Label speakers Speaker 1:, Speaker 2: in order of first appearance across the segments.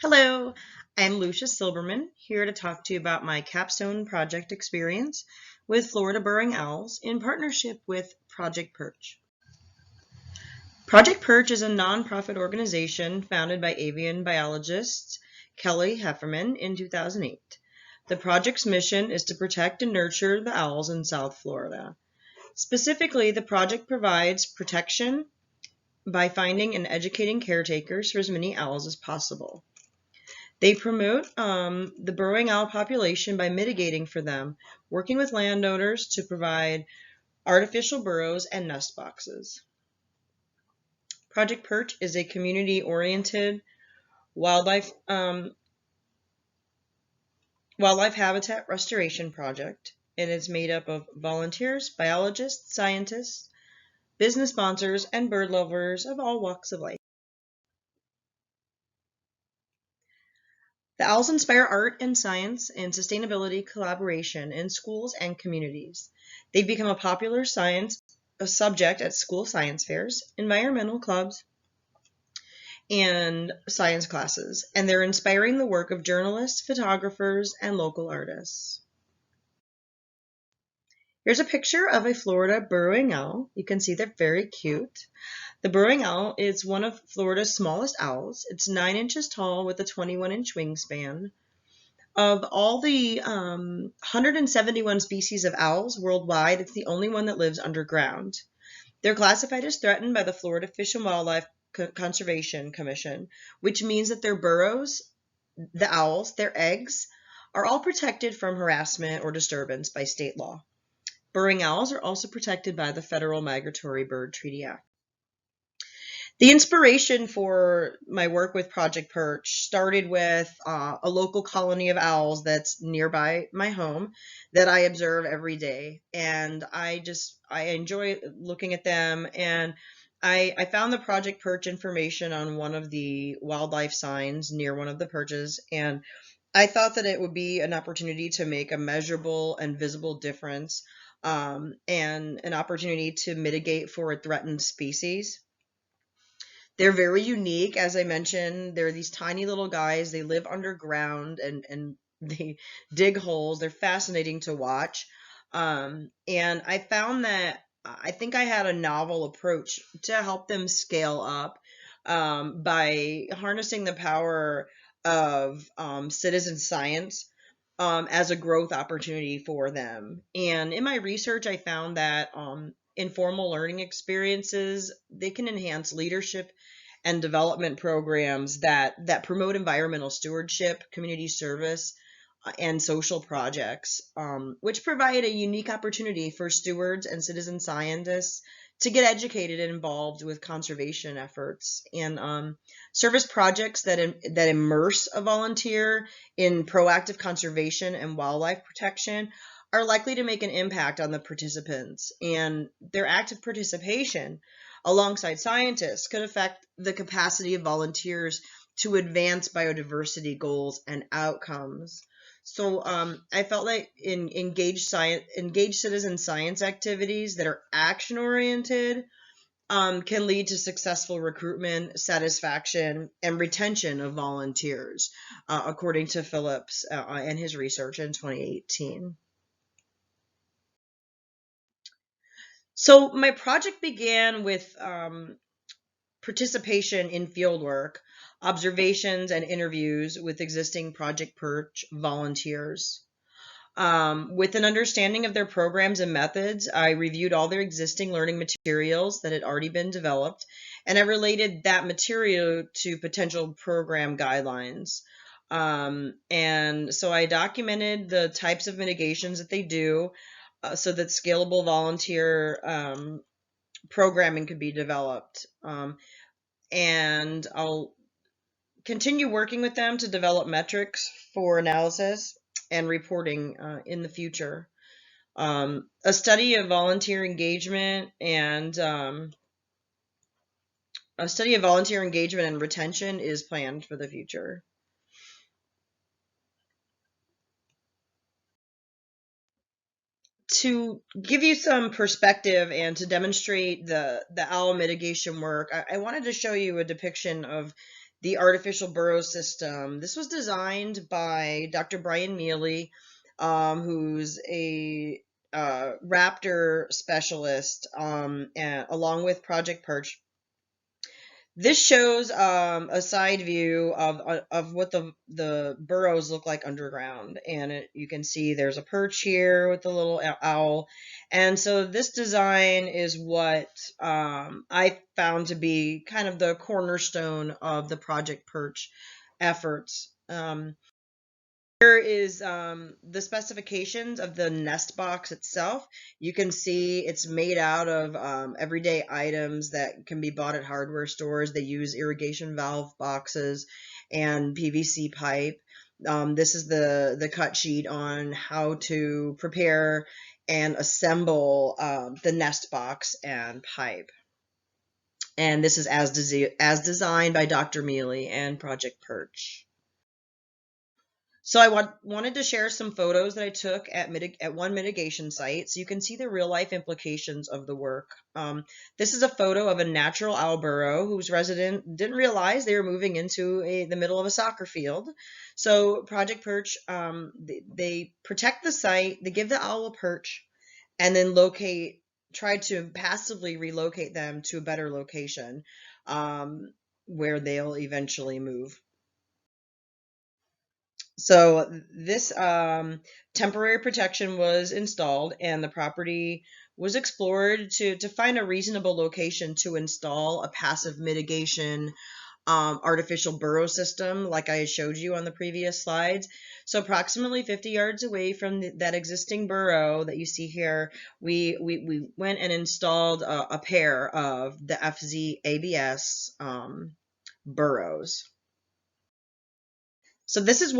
Speaker 1: Hello, I'm Lucia Silberman, here to talk to you about my Capstone project experience with Florida burrowing owls in partnership with Project Perch. Project Perch is a nonprofit organization founded by avian biologist Kelly Heffernan in 2008. The project's mission is to protect and nurture the owls in South Florida. Specifically, the project provides protection by finding and educating caretakers for as many owls as possible. They promote the burrowing owl population by mitigating for them, working with landowners to provide artificial burrows and nest boxes. Project Perch is a community-oriented wildlife habitat restoration project, and it's made up of volunteers, biologists, scientists, business sponsors, and bird lovers of all walks of life. The owls inspire art and science and sustainability collaboration in schools and communities. They've become a popular subject at school science fairs, environmental clubs, and science classes, and they're inspiring the work of journalists, photographers, and local artists. Here's a picture of a Florida burrowing owl. You can see they're very cute. The burrowing owl is one of Florida's smallest owls. It's 9 inches tall with a 21-inch wingspan. Of all the 171 species of owls worldwide, it's the only one that lives underground. They're classified as threatened by the Florida Fish and Wildlife Conservation Commission, which means that their burrows, the owls, their eggs, are all protected from harassment or disturbance by state law. Burrowing owls are also protected by the Federal Migratory Bird Treaty Act. The inspiration for my work with Project Perch started with a local colony of owls that's nearby my home that I observe every day. And I enjoy looking at them. And I found the Project Perch information on one of the wildlife signs near one of the perches. And I thought that it would be an opportunity to make a measurable and visible difference and an opportunity to mitigate for a threatened species. They're very unique. As I mentioned, they're these tiny little guys. They live underground and they dig holes. They're fascinating to watch. And I found that I think I had a novel approach to help them scale up by harnessing the power of citizen science as a growth opportunity for them. And in my research, I found that informal learning experiences, they can enhance leadership and development programs that promote environmental stewardship, community service, and social projects, which provide a unique opportunity for stewards and citizen scientists to get educated and involved with conservation efforts and service projects that immerse a volunteer in proactive conservation and wildlife protection are likely to make an impact on the participants, and their active participation alongside scientists could affect the capacity of volunteers to advance biodiversity goals and outcomes. So I felt like engaged citizen science activities that are action oriented can lead to successful recruitment, satisfaction, and retention of volunteers, according to Phillips and his research in 2018. So my project began with participation in fieldwork, observations, and interviews with existing Project Perch volunteers. With an understanding of their programs and methods, I reviewed all their existing learning materials that had already been developed, and I related that material to potential program guidelines. And so I documented the types of mitigations that they do so that scalable volunteer programming could be developed. And I'll continue working with them to develop metrics for analysis and reporting in the future. A study of volunteer engagement and retention is planned for the future. To give you some perspective and to demonstrate the owl mitigation work, I wanted to show you a depiction of the artificial burrow system. This was designed by Dr. Brian Mealy, who's a raptor specialist, and along with Project Perch. This shows a side view of what the burrows look like underground, and you can see there's a perch here with the little owl, and so this design is what I found to be kind of the cornerstone of the Project Perch efforts. Here is the specifications of the nest box itself. You can see it's made out of everyday items that can be bought at hardware stores. They use irrigation valve boxes and PVC pipe. This is the cut sheet on how to prepare and assemble the nest box and pipe. And this is as designed by Dr. Mealy and Project Perch. So I wanted to share some photos that I took at one mitigation site, so you can see the real life implications of the work. This is a photo of a natural owl burrow whose resident didn't realize they were moving into the middle of a soccer field. So Project Perch, they protect the site, they give the owl a perch, and then try to passively relocate them to a better location where they'll eventually move. So this temporary protection was installed, and the property was explored to find a reasonable location to install a passive mitigation artificial burrow system like I showed you on the previous slides. So approximately 50 yards away from that existing burrow that you see here, we went and installed a pair of the FZ ABS burrows. So this is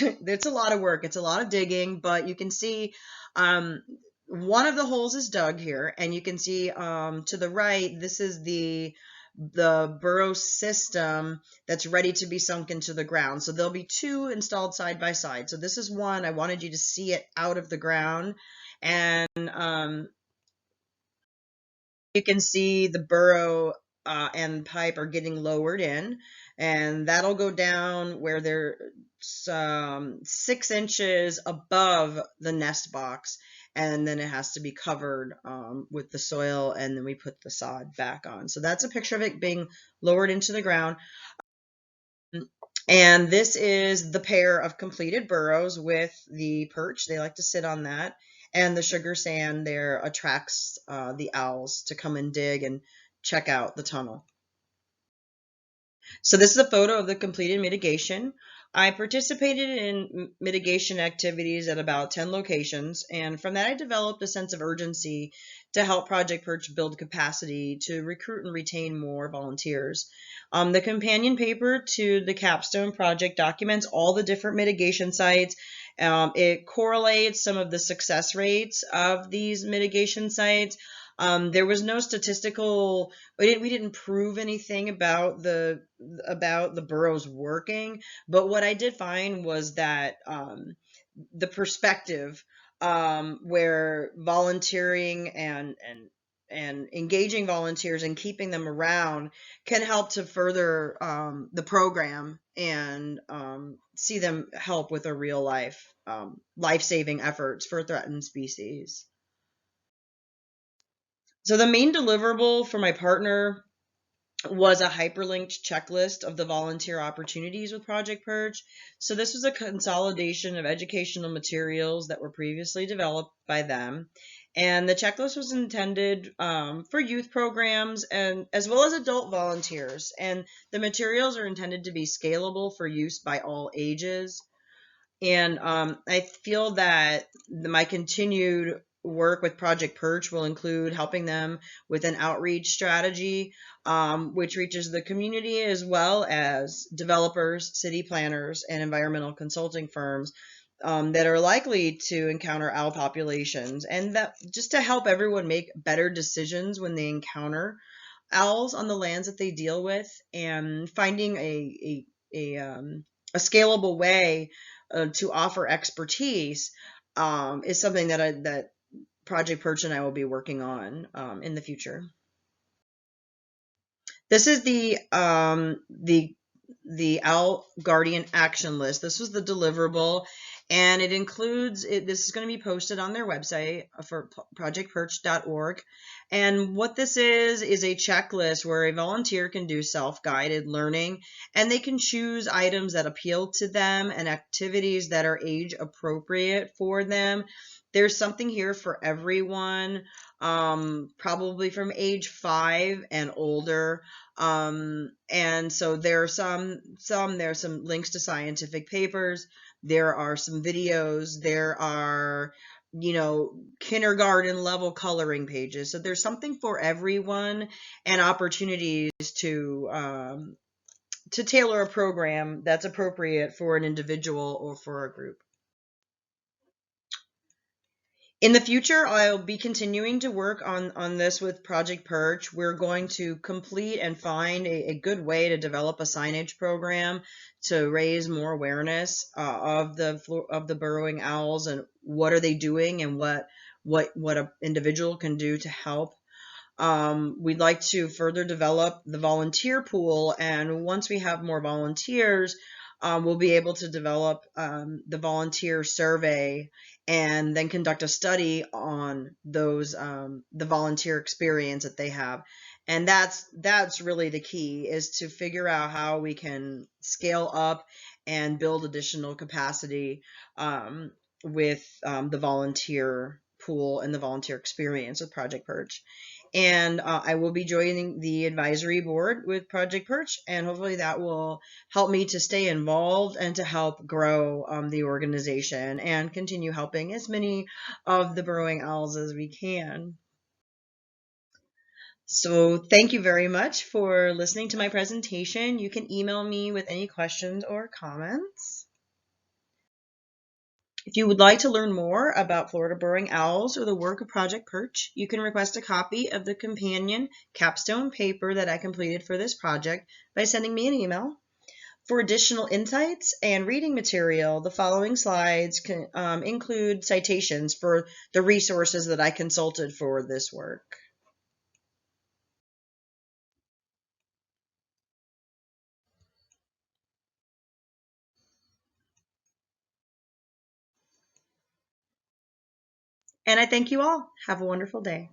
Speaker 1: it's a lot of work. It's a lot of digging, but you can see one of the holes is dug here, and you can see to the right, this is the burrow system that's ready to be sunk into the ground. So there'll be two installed side by side. So this is one. I wanted you to see it out of the ground, and you can see the burrow and pipe are getting lowered in, and that'll go down where they're 6 inches above the nest box, and then it has to be covered with the soil, and then we put the sod back on. So that's a picture of it being lowered into the ground. And this is the pair of completed burrows with the perch. They like to sit on that. And the sugar sand there attracts the owls to come and dig and check out the tunnel. So this is a photo of the completed mitigation. I participated in mitigation activities at about 10 locations, and from that I developed a sense of urgency to help Project Perch build capacity to recruit and retain more volunteers. The companion paper to the Capstone project documents all the different mitigation sites. It correlates some of the success rates of these mitigation sites. There was no statistical. We didn't prove anything about the burrows working, but what I did find was that the perspective where volunteering and engaging volunteers and keeping them around can help to further the program and see them help with a real life-saving efforts for threatened species. So the main deliverable for my partner was a hyperlinked checklist of the volunteer opportunities with Project Perch. So this was a consolidation of educational materials that were previously developed by them. And the checklist was intended for youth programs and as well as adult volunteers. And the materials are intended to be scalable for use by all ages. And I feel that my continued work with Project Perch will include helping them with an outreach strategy, which reaches the community as well as developers, city planners, and environmental consulting firms that are likely to encounter owl populations, and that just to help everyone make better decisions when they encounter owls on the lands that they deal with, and finding a scalable way to offer expertise is something that Project Perch and I will be working on in the future. This is the the Owl Guardian Action List. This was the deliverable, and it includes it. This is going to be posted on their website for projectperch.org. And what this is a checklist where a volunteer can do self-guided learning, and they can choose items that appeal to them and activities that are age appropriate for them. There's something here for everyone, probably from age 5 and older. And so there are there's some links to scientific papers. There are some videos. There are, kindergarten level coloring pages. So there's something for everyone and opportunities to tailor a program that's appropriate for an individual or for a group. In the future, I'll be continuing to work on this with Project Perch. We're going to complete and find a good way to develop a signage program to raise more awareness of the burrowing owls and what are they doing and what an individual can do to help. We'd like to further develop the volunteer pool, and once we have more volunteers, we'll be able to develop the volunteer survey and then conduct a study on those the volunteer experience that they have. And that's really the key, is to figure out how we can scale up and build additional capacity with the volunteer pool and the volunteer experience with Project Perch. And I will be joining the advisory board with Project Perch, and hopefully that will help me to stay involved and to help grow the organization and continue helping as many of the burrowing owls as we can. So thank you very much for listening to my presentation. You can email me with any questions or comments. If you would like to learn more about Florida burrowing owls or the work of Project Perch, you can request a copy of the companion capstone paper that I completed for this project by sending me an email. For additional insights and reading material, the following slides can include citations for the resources that I consulted for this work. And I thank you all. Have a wonderful day.